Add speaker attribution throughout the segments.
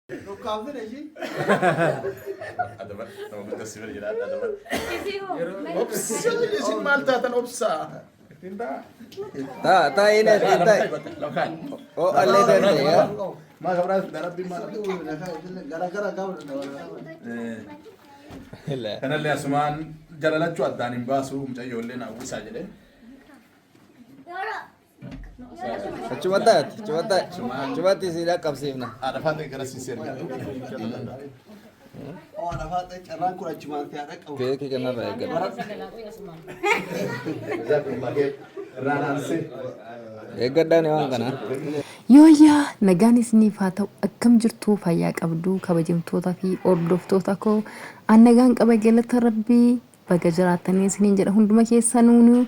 Speaker 1: Kafir aja.
Speaker 2: Ada ber, nama kita sivil jiran ada ber.
Speaker 1: Ops, isin Malta tan opsa. Tinta.
Speaker 3: Ta ini
Speaker 2: Ada
Speaker 3: kita.
Speaker 2: lokal.
Speaker 3: Oh, alle dan ya.
Speaker 2: Ma kabra darab bima.
Speaker 1: Gara-gara kau
Speaker 2: Kana le asuman jalala chu adani basu umca yolle na wisa jede.
Speaker 3: Cuma tidak kapsibna.
Speaker 2: Ada fate kara sisir.
Speaker 1: Oh, ada fatih cerang kurang cuma tiada kau.
Speaker 3: Oke, kena baik.
Speaker 2: Jazakumullah khair. Ranan se.
Speaker 3: Eeggadhaan waan kana.
Speaker 4: Yooyyaa nagaan isiniif haa ta'u akkam jirtuu fayyaa qabduu kabajamtootaa fi hordoftoota koo an nagaan qaba galata rabbii baga jiraatanii isiniin jedha hunduma keessanuunu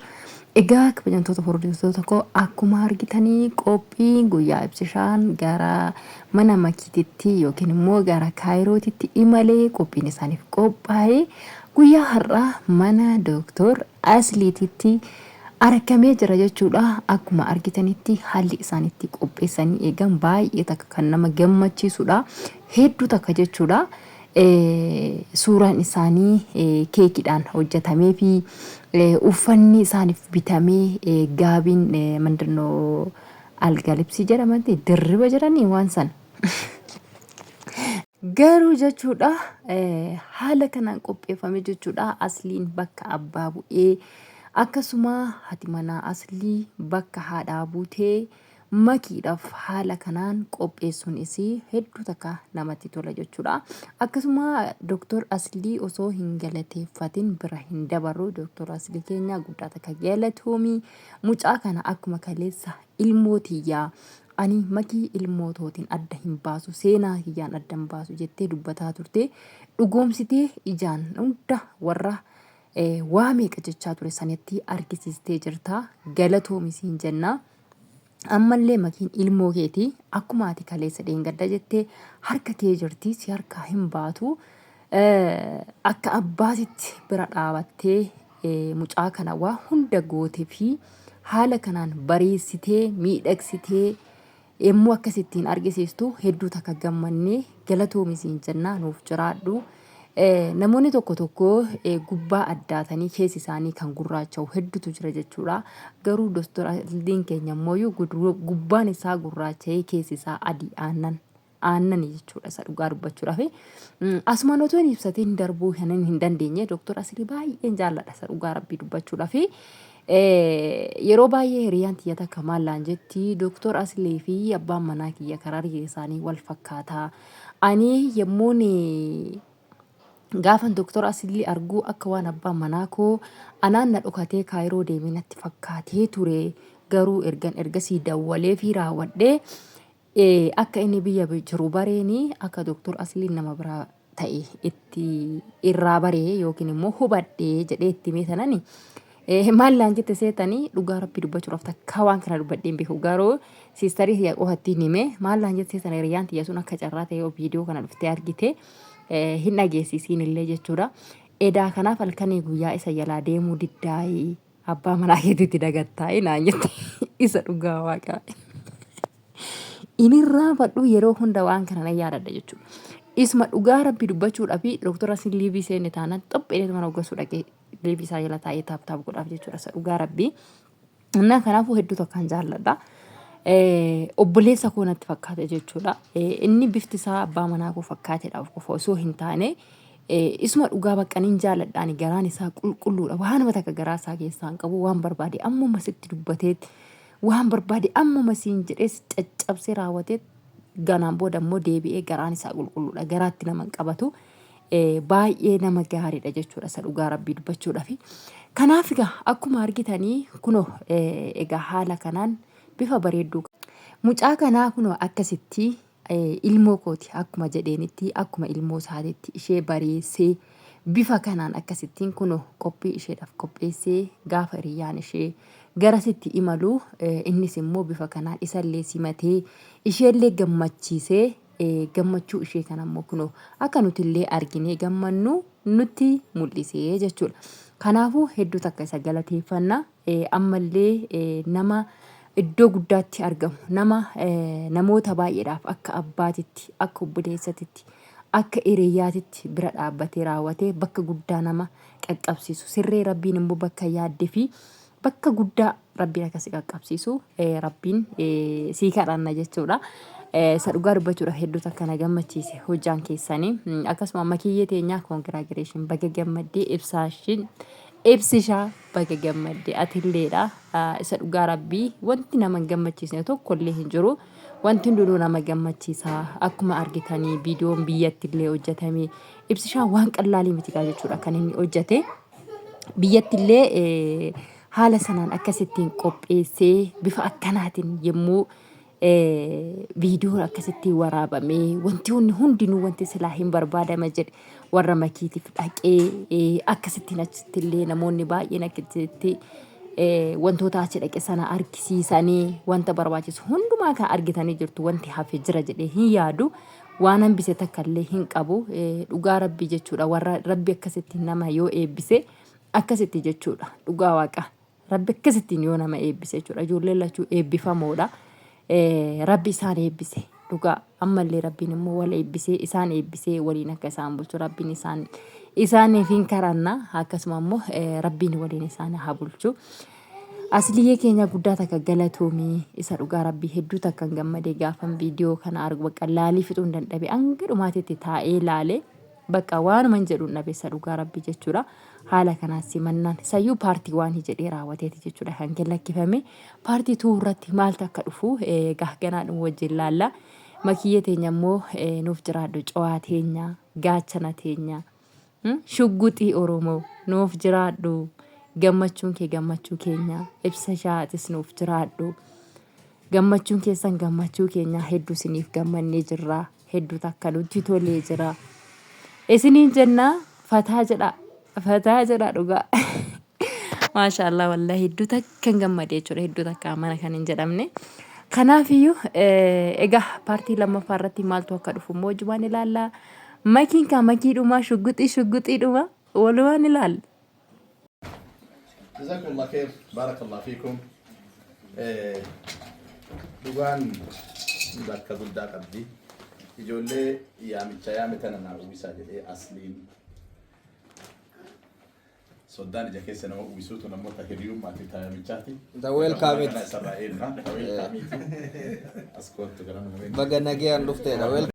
Speaker 4: egaa kabajamtoota hordoftoota koo akkuma argitanii qophii guyyaa ibsishaan gara mana makiititti yookiin immoo gara kaayirootitti imalee qophiin isaaniif qophaa'ee guyyaa har'aa mana Dooktor Asliititti argamee jira jechuudha. Akkuma argitanitti haalli isaanitti qopheessanii eegan baay'ee takka kan nama gammachiisudha. Hedduu takka jechuudha. Suuraan isaanii keekiidhaan hojjetamee fi uffanni isaaniif bitamee gaabiin mandannoo algalibsii jedhamatti dirriba jedhanii waan san. Garuu jechuudha haala kanaan qopheeffame jechuudha. Asliin bakka abbaa bu'ee akkasuma haati manaa Aslii bakka haadhaa buutee makiidhaaf haala kanaan qopheessuun isii hedduu takka namatti tola jechuudha. Akkasuma Dooktor Aslii osoo hin galateeffatin bira hin dabarru. Dooktor Aslii keenya guddaa takka galatoomii mucaa kana akkuma kaleessa ilmootiyyaa ani makii ilmootootiin adda hin baasu seenaa kiyyaan adda hin baasu jettee dubbataa turte dhugoomsitee ijaan hunda warra waa meeqa jechaa ture sanitti argisiistee jirta. Galatoomisiin jenna. Ammallee makiin ilmoo keetii akkuma ati kaleessa dheengadda jettee harka kee jirti si harkaa hin baatu. Akka abbaatitti bira dhaabattee mucaa kana waa hunda gootee fi haala kanaan bareessitee miidhagsitee yemmuu akkasittiin argisiistu hedduu takka gammannee galatoomisiin jenna. Nuuf jiraadhu. Namoonni tokko tokko gubbaa addaatanii keessi isaanii kan gurraacha'u hedduutu jira jechuudha. Garuu Dooktor Asliin keenya immoo gubbaan isaa gurraacha'ee keessi isaa adii aannanii jechuudha. Isa dhugaa dubbachuudhaaf asumaan otoo hin ibsatiin darbuu hin dandeenye Dooktor Aslii baay'een jaalladha isa dhugaa rabbii dubbachuudhaaf. Yeroo baay'ee hiriyaan tiyya takka maallaan jetti Dooktor Aslii fi abbaan manaa kiyya karaarii isaanii wal fakkaataa. Ani yemmuun gaafan Dooktor Aslii arguu akka waan abbaan manaa koo anaan na dhokatee kaayiroo deemee natti fakkaatee ture. Garuu ergasii dawwalee fi raawwadhee akka inni biyya jiru bareeni akka Dooktor Aslii nama biraa ta'e itti irraa baree yookiin immoo hubadhee jedhee itti meetanani. Maallaan jette seetanii dhugaa rabbii dubbachuudhaaf takka waan kana dubbadheen beeku. Garuu siistarii tiyya qofattiin hime maallaan jette seetan hiriyaan tiyya sun akka carraa ta'e viidiyoo kana dhuftee argite. Hin dhageessisiin illee jechuudha. Edaa kanaaf halkanii guyyaa isa jalaa deemuu diddaa'ee abbaa manaa keetitti dagattaa'ee naan jette isa dhugaa waaqaa. Inirraa fadhu yeroo hunda waan kana nan yaadadha jechuudha. Isma dhugaa rabbii dubbachuudhaa fi Dooktor Aslii liivii seenne taanaan xopheedha mana hoggassuu dhaqee liivii isaa jala taa'ee taaptaap godhaaf jechuudha isa dhugaa rabbii. Innaa kanaafuu hedduu tokkaan jaalladha. Obboleessa koo natti fakkaate jechuudha. Inni bifti isaa abbaa manaa koo fakkaateedhaaf qofa osoo hin taane isuma dhugaa baqqaniin jaalladhaan garaan isaa qulqulluudha. Waan nama takka garaa isaa keessaa hin qabu waan barbaade ammuma sitti dubbateetti waan barbaade ammuma siin jedhees caccabsee raawwateet ganaan booda immoo deebi'ee garaan isaa qulqulluudha. Garaatti nama hin qabatu. Baay'ee nama gaariidha jechuudha isa dhugaa rabbii dubbachuudhaaf. Kanaaf egaa akkuma argitanii kunoo egaa haala kanaan bifa bareedduu mucaa kanaa kunoo akkasitti ilmoo kooti akkuma jedheenitti akkuma ilmoo isaatiitti ishee bareessee bifa kanaan akkasittiin kunoo qophii isheedhaaf qopheessee gaafa hiriyyaan ishee garasitti imalu innis immoo bifa kanaan isallee simatee isheellee gammachiisee gammachuu ishee kanammoo kunoo akka nuti illee arginee gammannu nutti mul'isee jechuudha. Kanaafuu hedduu takka isa galateeffanna. Ammallee nama iddoo guddaatti argamu namoota baay'eedhaaf akka abbaatitti akka obboleessatitti akka hiriyaatitti bira dhaabbatee raawwatee bakka guddaa nama qaqqabsiisu sirree rabbiin immoo bakka yaaddee fi bakka guddaa rabbiin akkasii qaqqabsiisu rabbiin sii kadhanna jechuudha. Isa dhugaa dubbachuudhaaf hedduutu akka na gammachiise hojjaan keessanii akkasuma makiyyee teenyaa koongiraagireeshin baga gammaddee ibsishaa baga gammaddee atilleedha. Isa dhugaa rabbii wanti nama hin gammachiisne tokkollee hin jiru. Wanti hundinuu nama gammachiisa akkuma argitanii viidiyoon biyyattillee hojjetame ibsishaa waan qallaalii miti jechuudha kan inni hojjete biyyattillee haala sanaan akkasittiin qopheessee bifa akkanaatiin yommuu viidiyoon akkasittiin waraabamee wanti hundinuu wanti silaa hin barbaadama jedhe warra makiitiif dhaqee akkasittiin achittillee namoonni baay'een akkasitti wantoota achi dhaqe sana argisiisanii wanta barbaachisu hundumaa kan argitanii jirtu wanti hafe jira jedhee hin yaadu waan hambise takkallee hin qabu dhugaa rabbii jechuudha warra rabbi akkasittiin nama yoo eebbise akkasitti jechuudha dhugaa waaqa rabbi akkasittiin yoo nama eebbise jechuudha ijoolleen lachuu eebbifamoodha rabbi isaan eebbise dhugaa ammallee rabbiin immoo wal eebbisee isaan eebbisee waliin akka isaan bulchu rabbiin isaaniif hin karanna akkasuma immoo rabbiin waliin isaan haa bulchu. Asliyyee keenya guddaa takka galatoomii isa dhugaa rabbii hedduu takka gammadee gaafan viidiyoo kana argu bakka laalii fixuun dandhabe hanga dhumaatitti taa'ee laale bakka waanuma hin jedhuun dhabe isa dhugaa rabbii jechuudha. Haala kanaas simannaan sayyuu paartii waan jedhee raawwateeti jechuudha kan lakkifame paartii tuurratti maaltu akka dhufu gaahganaadhuma wajjin laalla. Makiyyee teenya immoo nuuf jiraadhu cawaa teenya gaachana teenya shugguxii Oromoo nuuf jiraadhu. Gammachuun kee gammachuu keenya ibsishaatis nuuf jiraadhu gammachuun keessan gammachuu keenya hedduu isiniif gammannee jirra hedduu takka nutti tolee jira isiniin jenna fataa jedha dhugaa maashaallah wallahi hedduu takka gammadee jechuudha hedduu takka mana kan hin jedhamne kanaafiyyuu egaa paartii lammaffaa irratti maaltu akka dhufu immoo jumaan ilaalla makiin kaa makiidhuma shugguxiidhuma walumaan ilaalla.
Speaker 2: جزاكم الله خير بارك الله فيكم دوغان ذاك بلدا قبدي يجولي يا متنا ناويسا جدي اصلين سودان جاكي سنه ويسوتو نمو تاكيريوم ما تتا ميچاتي
Speaker 3: دويل كاميت
Speaker 2: سبايل ها دويل كاميت اسكوت كلام
Speaker 3: بغناغي ان لفته دويل